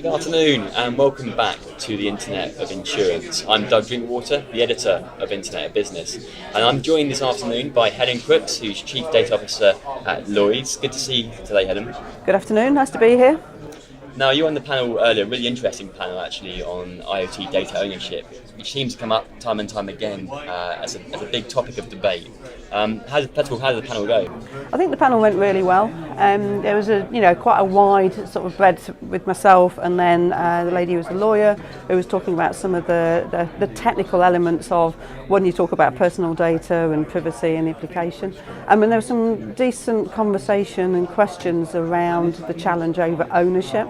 Good afternoon and welcome back to the Internet of Insurance. I'm Doug Drinkwater, the editor of Internet of Business, and I'm joined this afternoon by Helen Crooks, who's Chief Data Officer at Lloyds. Good to see you today, Helen. Good afternoon, nice to be here. Now, you were on the panel earlier, a really interesting panel actually on IoT data ownership, which seems to come up time and time again as a big topic of debate. How did the panel go? I think the panel went really well. There was quite a wide sort of breadth with myself, and then the lady who was a lawyer who was talking about some of the technical elements of when you talk about personal data and privacy and implication. And there was some decent conversation and questions around the challenge over ownership.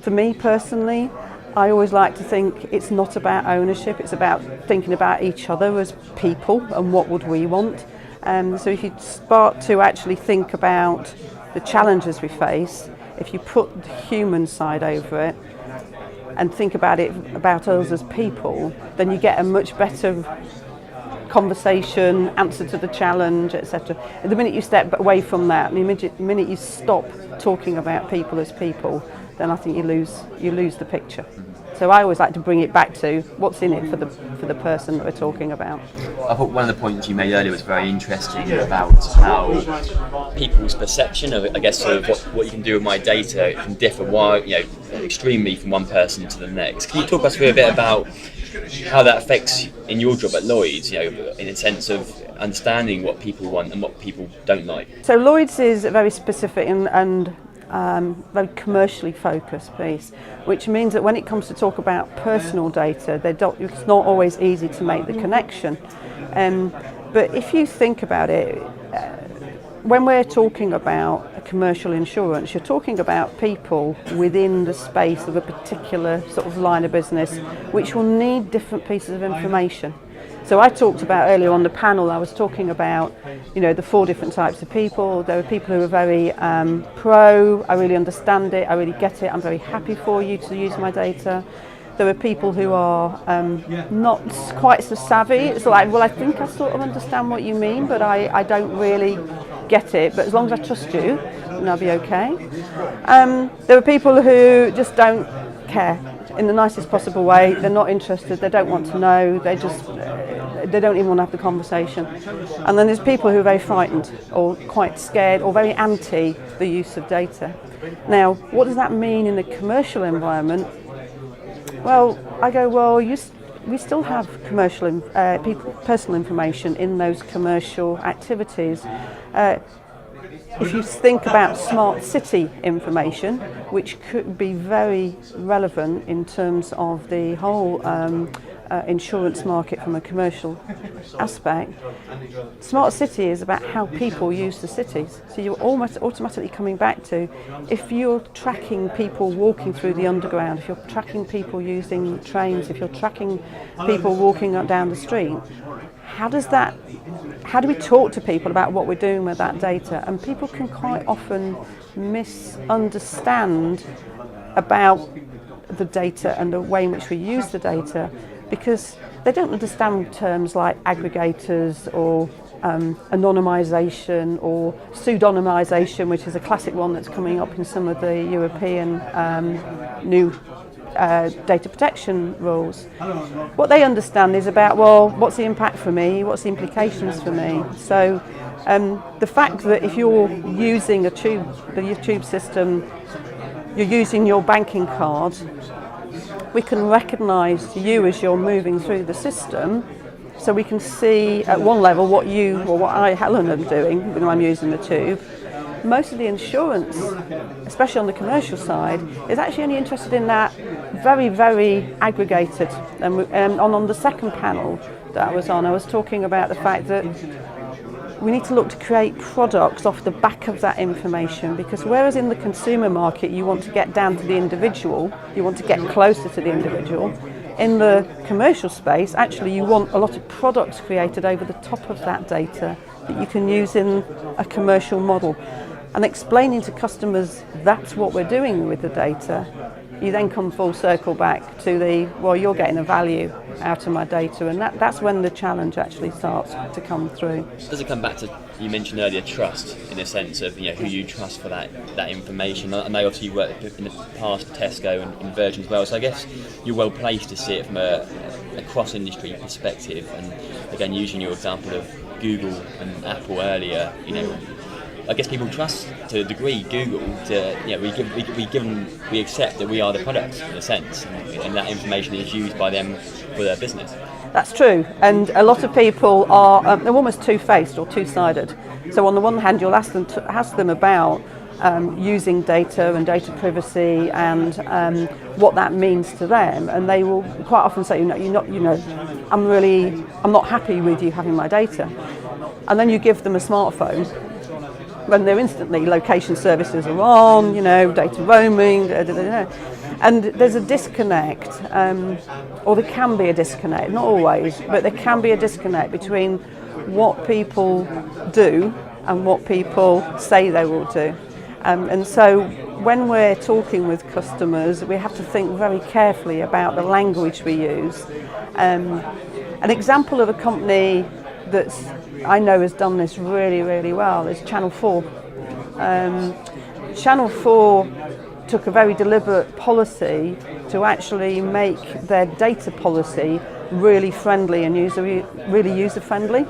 For me personally, I always like to think it's not about ownership, it's about thinking about each other as people and what would we want. So if you start to actually think about the challenges we face, if you put the human side over it and think about us as people, then you get a much better conversation, answer to the challenge, etc. The minute you step away from that, the minute you stop talking about people as people, then I think you lose the picture. So I always like to bring it back to what's in it for the person that we're talking about. I thought one of the points you made earlier was very interesting about how people's perception of, what you can do with my data can differ extremely from one person to the next. Can you talk us through a bit about how that affects in your job at Lloyds, in a sense of understanding what people want and what people don't like? So Lloyds is a very specific and very commercially focused piece, which means that when it comes to talk about personal data, it's not always easy to make the connection. But if you think about it, when we're talking about a commercial insurance, you're talking about people within the space of a particular sort of line of business, which will need different pieces of information. So I talked about earlier on the panel, I was talking about, the 4 different types of people. There are people who are very pro, I really understand it, I really get it, I'm very happy for you to use my data. There are people who are not quite so savvy. It's like, well, I think I sort of understand what you mean, but I don't really get it. But as long as I trust you, then I'll be okay. There are people who just don't care in the nicest possible way. They're not interested, they don't want to know, they don't even want to have the conversation. And then there's people who are very frightened or quite scared or very anti the use of data. Now, what does that mean in the commercial environment? Well, I go, we still have commercial personal information in those commercial activities. If you think about smart city information, which could be very relevant in terms of the whole insurance market from a commercial aspect, smart city is about how people use the cities. So you're almost automatically coming back to, if you're tracking people walking through the underground, if you're tracking people using trains, if you're tracking people walking up down the street, how do we talk to people about what we're doing with that data? And people can quite often misunderstand about the data and the way in which we use the data, because they don't understand terms like aggregators or anonymisation or pseudonymisation, which is a classic one that's coming up in some of the European new data protection rules. What they understand is about, what's the impact for me, what's the implications for me. So the fact that if you're using the tube system, you're using your banking card, we can recognise you as you're moving through the system, so we can see at one level what I, Helen, am doing when I'm using the tube. Most of the insurance, especially on the commercial side, is actually only interested in that very, very aggregated. And on the second panel that I was on, I was talking about the fact that we need to look to create products off the back of that information, because whereas in the consumer market you want to get down to the individual, you want to get closer to the individual, in the commercial space actually you want a lot of products created over the top of that data that you can use in a commercial model. And explaining to customers that's what we're doing with the data you then come full circle back to you're getting a value out of my data, and that's when the challenge actually starts to come through. Does it come back to, you mentioned earlier, trust, in a sense of who you trust for that information? I know obviously you worked in the past with Tesco and Virgin as well, so I guess you're well placed to see it from a cross-industry perspective. And again, using your example of Google and Apple earlier, I guess people trust to a degree Google. We accept that we are the product in a sense, and that information is used by them for their business. That's true, and a lot of people are they're almost two-faced or two-sided. So on the one hand, you'll ask them about using data and data privacy and what that means to them, and they will quite often say, I'm not happy with you having my data. And then you give them a smartphone, when they're instantly location services are on, data roaming, and there's a disconnect, or there can be a disconnect, not always, but there can be a disconnect between what people do and what people say they will do. And so when we're talking with customers, we have to think very carefully about the language we use. An example of a company that I know has done this really, really well is Channel 4. Channel 4 took a very deliberate policy to actually make their data policy really friendly and really user-friendly.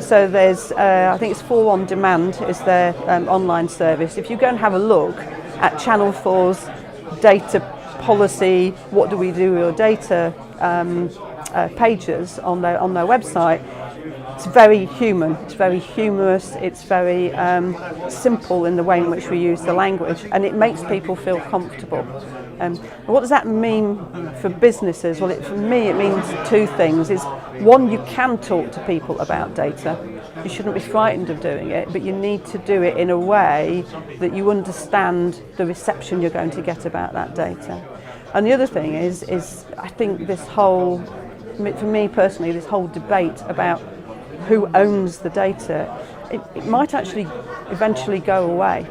So there's, I think it's 4 On Demand is their online service. If you go and have a look at Channel 4's data policy, what do we do with your data pages on their website, it's very human, it's very humorous, it's very simple in the way in which we use the language, and it makes people feel comfortable. What does that mean for businesses? Well, for me it means 2 things. One, you can talk to people about data. You shouldn't be frightened of doing it, but you need to do it in a way that you understand the reception you're going to get about that data. And the other thing is I think for me personally, this whole debate about who owns the data, it might actually eventually go away.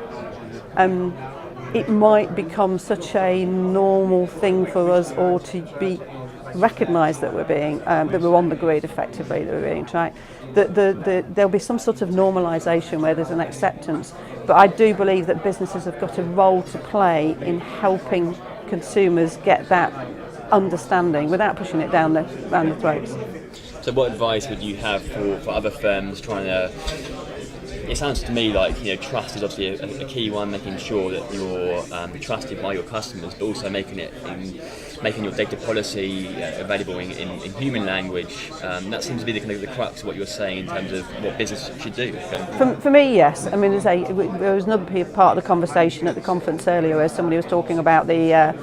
It might become such a normal thing for us all to be recognised that that we're on the grid effectively, that we're being tracked. That there'll be some sort of normalisation where there's an acceptance. But I do believe that businesses have got a role to play in helping consumers get that understanding without pushing it down their throats. So what advice would you have for other firms trying to, it sounds to me like trust is obviously a key one, making sure that you're trusted by your customers, but also making your data policy available in human language. That seems to be the kind of the crux of what you're saying in terms of what business should do. For me, yes. I mean, there was another part of the conversation at the conference earlier where somebody was talking about the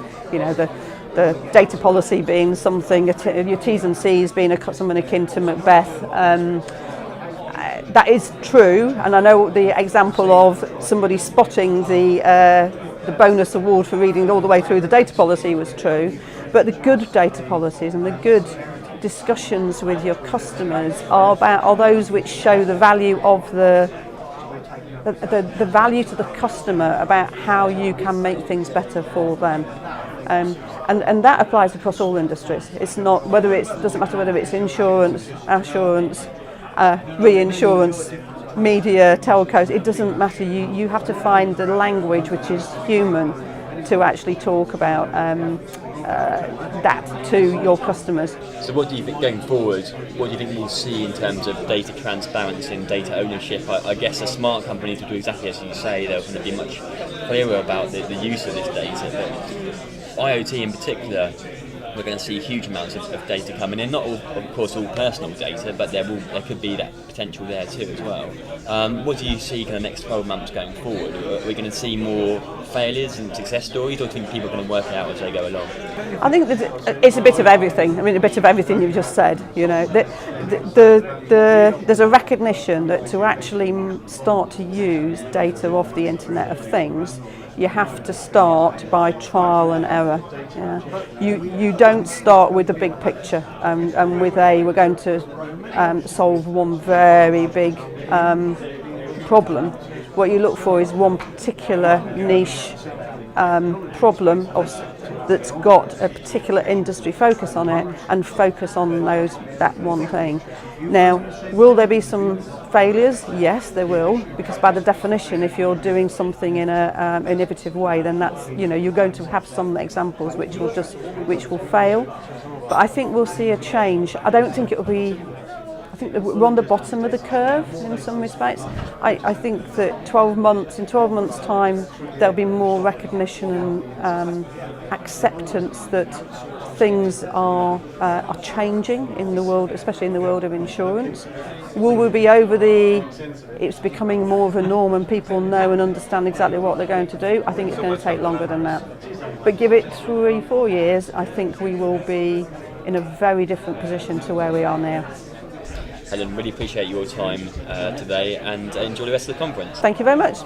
data policy being something, your T's and C's being something akin to Macbeth. That is true, and I know the example of somebody spotting the bonus award for reading all the way through the data policy was true, but the good data policies and the good discussions with your customers are those which show the value of the value to the customer about how you can make things better for them. And that applies across all industries. It's not doesn't matter whether it's insurance, assurance, reinsurance, media, telcos. It doesn't matter. You have to find the language which is human to actually talk about that to your customers. So what do you think going forward, what do you think we'll see in terms of data transparency and data ownership? I guess the smart companies will do exactly as you say. They're going to be much clearer about the use of this data. But IoT in particular, we're going to see huge amounts of data coming in. Not all, of course, all personal data, but there could be that potential there too as well. What do you see kind of next 12 months going forward? Are we going to see more failures and success stories, or do you think people are going to work it out as they go along? I think it's a bit of everything. I mean, a bit of everything you've just said. There's a recognition that to actually start to use data off the Internet of Things, you have to start by trial and error. You don't start with the big picture and with we're going to solve one very big problem. What you look for is one particular niche problem of that's got a particular industry focus on it and focus on that one thing. Now, will there be some failures? Yes, there will, because by the definition, if you're doing something in a innovative way, then that's, you're going to have some examples which will fail. But I think we'll see a change. I don't think it will be. I think we're on the bottom of the curve in some respects. I think that in 12 months' time, there'll be more recognition and acceptance that things are changing in the world, especially in the world of insurance. Will we be over it's becoming more of a norm and people know and understand exactly what they're going to do? I think it's going to take longer than that. But give it 3-4 years, I think we will be in a very different position to where we are now. Helen, really appreciate your time today and enjoy the rest of the conference. Thank you very much.